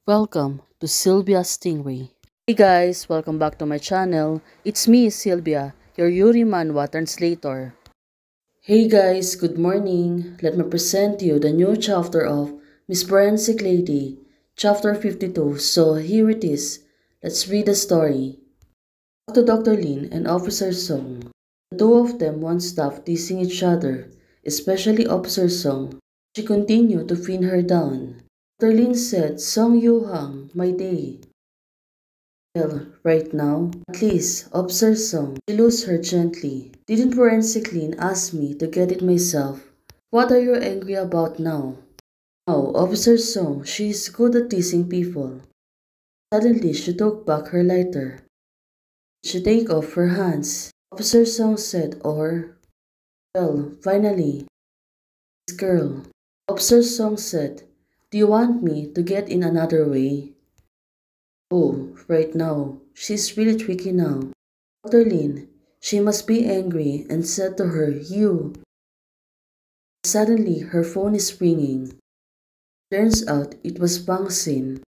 Welcome to Sylvia Stingray. Hey guys, welcome back to my channel. It's me, Sylvia, your Yuri Manhwa translator. Hey guys, good morning. Let me present you the new chapter of Miss Forensic Lady, chapter 52. So here it is. Let's read the story. Talk to Dr. Lin and Officer Song. The two of them won't stop teasing each other, especially Officer Song. She continued to pin her down. Dr. Lin said, Song Yu Hang, my day. Well, right now, at least, Officer Song, she loosed her gently. Didn't Forensic Lin ask me to get it myself? What are you angry about now? Oh, Officer Song, she is good at teasing people. Suddenly, she took back her lighter. She take off her hands. Officer Song said, well, finally, this girl. Officer Song said, do you want me to get in another way? Oh, right now, she's really tricky now. Dr. Lin, she must be angry and said to her, you. Suddenly, her phone is ringing. Turns out it was Fang Xin,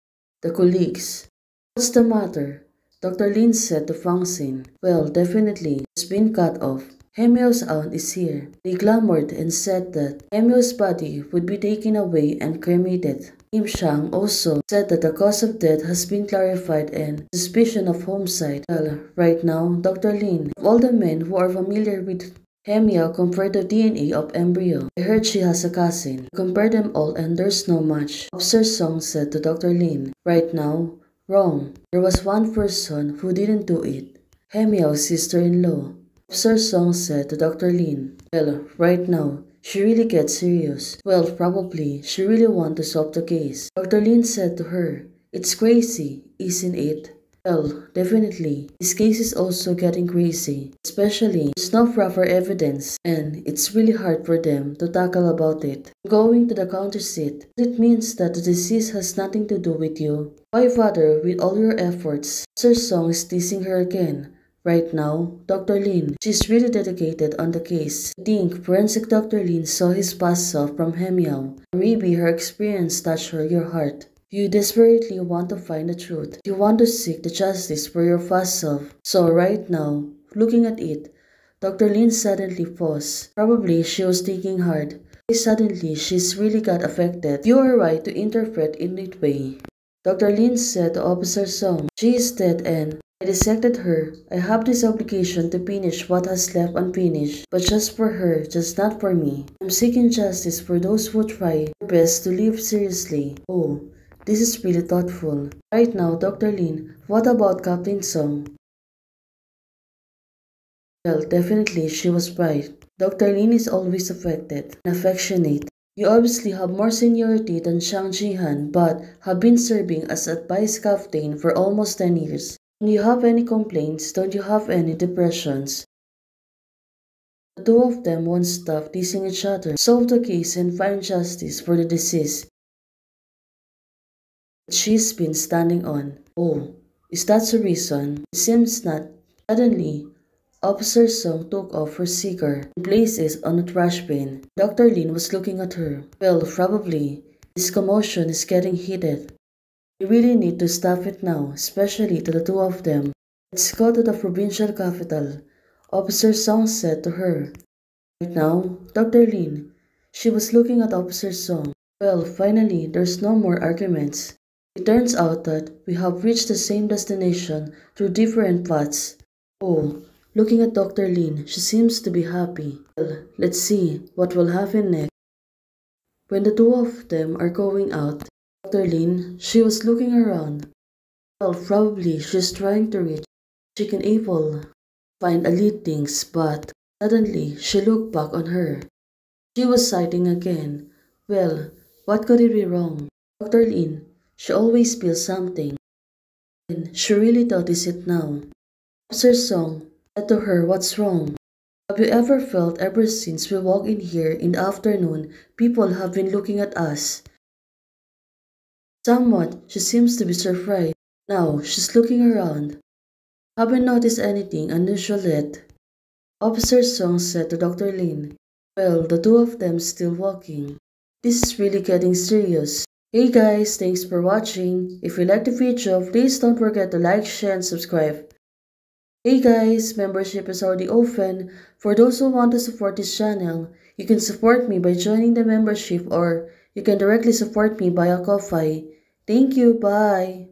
the colleagues. What's the matter? Dr. Lin said to Fang Xin. Well, definitely, it's been cut off. Hemio's aunt is here. They clamored and said that Hemio's body would be taken away and cremated. Kim Shang also said that the cause of death has been clarified and suspicion of homicide. Well, right now, Dr. Lin, of all the men who are familiar with Hemia compared the DNA of embryo. I heard she has a cousin. Compare them all and there's no match. Officer Song said to Dr. Lin, right now, wrong. There was one person who didn't do it. Hemiao's sister-in-law. Officer Song said to Dr. Lin, well, right now, she really gets serious. Well, probably, she really wants to solve the case. Dr. Lin said to her, it's crazy, isn't it? Well, definitely, this case is also getting crazy. Especially, there's no proper evidence, and it's really hard for them to tackle about it. Going to the counter seat, it means that the disease has nothing to do with you. Why bother with all your efforts? Sir Song is teasing her again. Right now, Dr. Lin, she's really dedicated on the case. I think forensic Dr. Lin saw his past self from Hemiao. Maybe her experience touched your heart. You desperately want to find the truth. You want to seek the justice for your past self. So right now, looking at it, Dr. Lin suddenly paused. Probably she was thinking hard. Suddenly, she's really got affected. You are right to interpret in that way. Dr. Lin said to Officer Song, she is dead and I dissected her. I have this obligation to finish what has left unfinished, but just for her, just not for me. I'm seeking justice for those who try their best to live seriously. Oh, this is really thoughtful. Right now, Dr. Lin, what about Captain Song? Well, definitely she was right. Dr. Lin is always affected and affectionate. You obviously have more seniority than Shang Jihan, but have been serving as a vice captain for almost 10 years. Don't you have any complaints? Don't you have any depressions? The two of them won't stop teasing each other. Solve the case and find justice for the deceased that she's been standing on. Oh, is that the reason? It seems not. Suddenly, Officer Song took off her cigar and placed it on a trash bin. Dr. Lin was looking at her. Well, probably. This commotion is getting heated. We really need to stop it now, especially to the two of them. Let's go to the provincial capital, Officer Song said to her. Right now, Dr. Lin. She was looking at Officer Song. Well, finally, there's no more arguments. It turns out that we have reached the same destination through different paths. Oh, looking at Dr. Lin, she seems to be happy. Well, let's see what will happen next. When the two of them are going out, Dr. Lin, she was looking around. Well, probably she's trying to reach. She can able find a lead things, but suddenly she looked back on her. She was sighting again. Well, what could it be wrong? Dr. Lin, she always feels something. And she really noticed it now. Officer Song said to her, what's wrong? Have you ever felt ever since we walked in here in the afternoon, people have been looking at us? Somewhat, she seems to be surprised. Now, she's looking around. Haven't noticed anything unusual yet. Officer Song said to Dr. Lin. Well, the two of them still walking. This is really getting serious. Hey guys, thanks for watching. If you like the video, please don't forget to like, share, and subscribe. Hey guys, membership is already open. For those who want to support this channel, you can support me by joining the membership or you can directly support me via Ko-Fi. Thank you, bye!